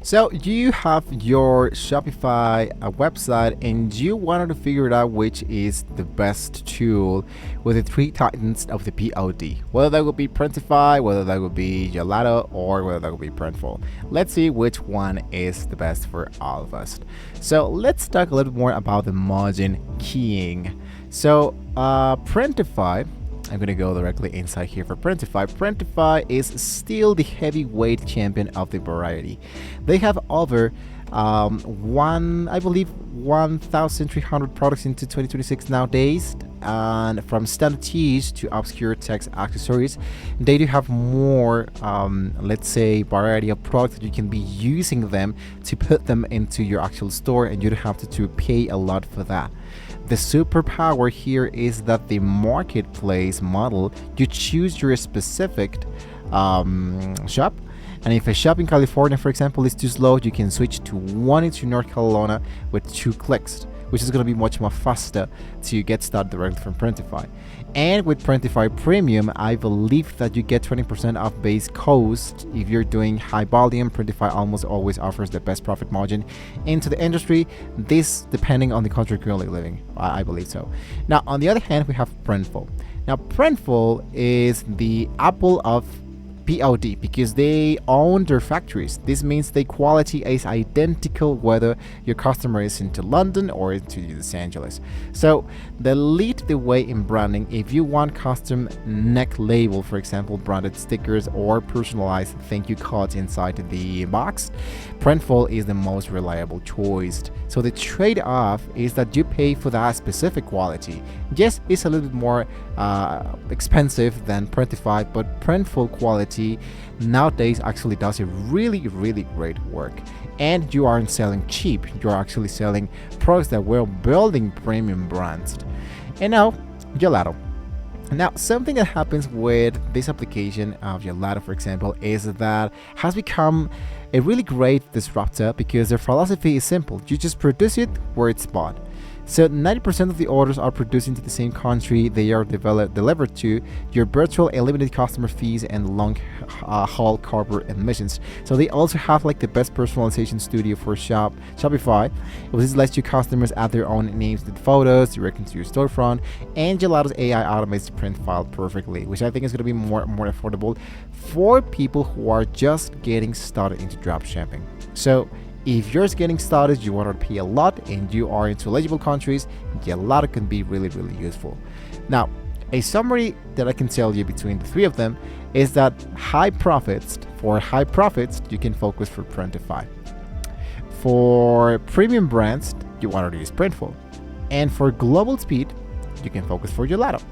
So you have your Shopify website and you wanted to figure out which is the best tool with the three titans of the POD. Whether that would be Printify, whether that would be Gelato, or whether that would be Printful. Let's see which one is the best for all of us. So let's talk a little bit more about the margin keying. So Printify, I'm going to go directly inside here for Printify. Printify is still the heavyweight champion of the variety. They have over I believe 1,300 products into 2026 nowadays, and from standard tees to obscure text accessories, they do have more let's say variety of products that you can be using them to put them into your actual store, and you don't have to pay a lot for that. The superpower here is that the marketplace model, you choose your specific shop, and if a shop in California, for example, is too slow, you can switch to one into North Carolina with 2 clicks, which is going to be much more faster to get started directly from Printify. And with Printify Premium, I believe that you get 20% off base cost. If you're doing high volume, Printify almost always offers the best profit margin into the industry. This depending on the country you're currently living, I believe so. Now, on the other hand, we have Printful. Now, Printful is the Apple of POD because they own their factories. This means the quality is identical whether your customer is into London or into Los Angeles. So they lead the way in branding. If you want custom neck label, for example, branded stickers or personalized thank you cards inside the box, Printful is the most reliable choice. So the trade-off is that you pay for that specific quality. Yes, it's a little bit more expensive than Printify, but Printful quality nowadays actually does a really great work, and you aren't selling cheap, you're actually selling products that we're building premium brands. And now Gelato. Now, something that happens with this application of Gelato, for example, is that has become a really great disruptor because their philosophy is simple. You just produce it where it's bought. So 90% of the orders are produced into the same country they are delivered to, your virtual and limited customer fees and long haul corporate emissions. So they also have like the best personalization studio for Shopify. This lets your customers add their own names to the photos directly into your storefront, and Gelato's AI automates the print file perfectly, which I think is going to be more affordable for people who are just getting started into drop shipping. So if you're just getting started, you want to pay a lot, and you are into eligible countries, Gelato can be really useful. Now, a summary that I can tell you between the three of them is that for high profits, you can focus for Printify. For premium brands, you want to use Printful. And for global speed, you can focus for Gelato.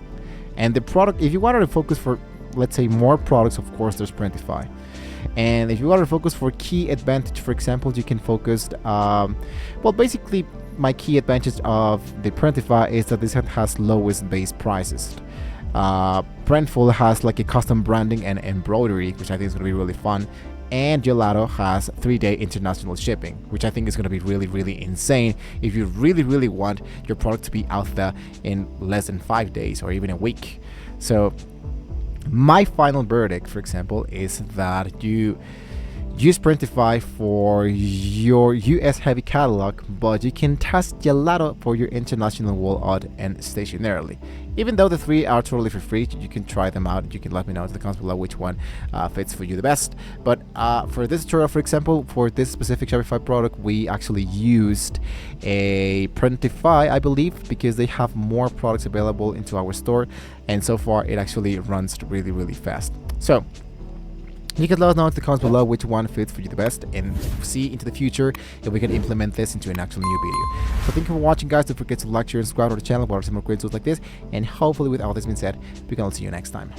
And the product, if you wanted to focus for, let's say, more products, of course, there's Printify. And if you want to focus for key advantage, for example, you can focus, basically my key advantage of the Printify is that this has lowest base prices. Printful has like a custom branding and embroidery, which I think is going to be really fun. And Gelato has 3-day international shipping, which I think is going to be really insane if you really want your product to be out there in less than 5 days or even a week. So my final verdict, for example, is that you use Printify for your US heavy catalog, but you can test Gelato for your international wall art and stationarily. Even though the three are totally for free, you can try them out. You can let me know in the comments below which one fits for you the best. But for this tutorial, for example, for this specific Shopify product, we actually used a Printify, I believe, because they have more products available into our store, and so far it actually runs really fast. So you can let us know in the comments below which one fits for you the best, and see into the future if we can implement this into an actual new video. So thank you for watching, guys. Don't forget to like, share, and subscribe to the channel for some more great tools like this, and hopefully with all this being said, we can all see you next time.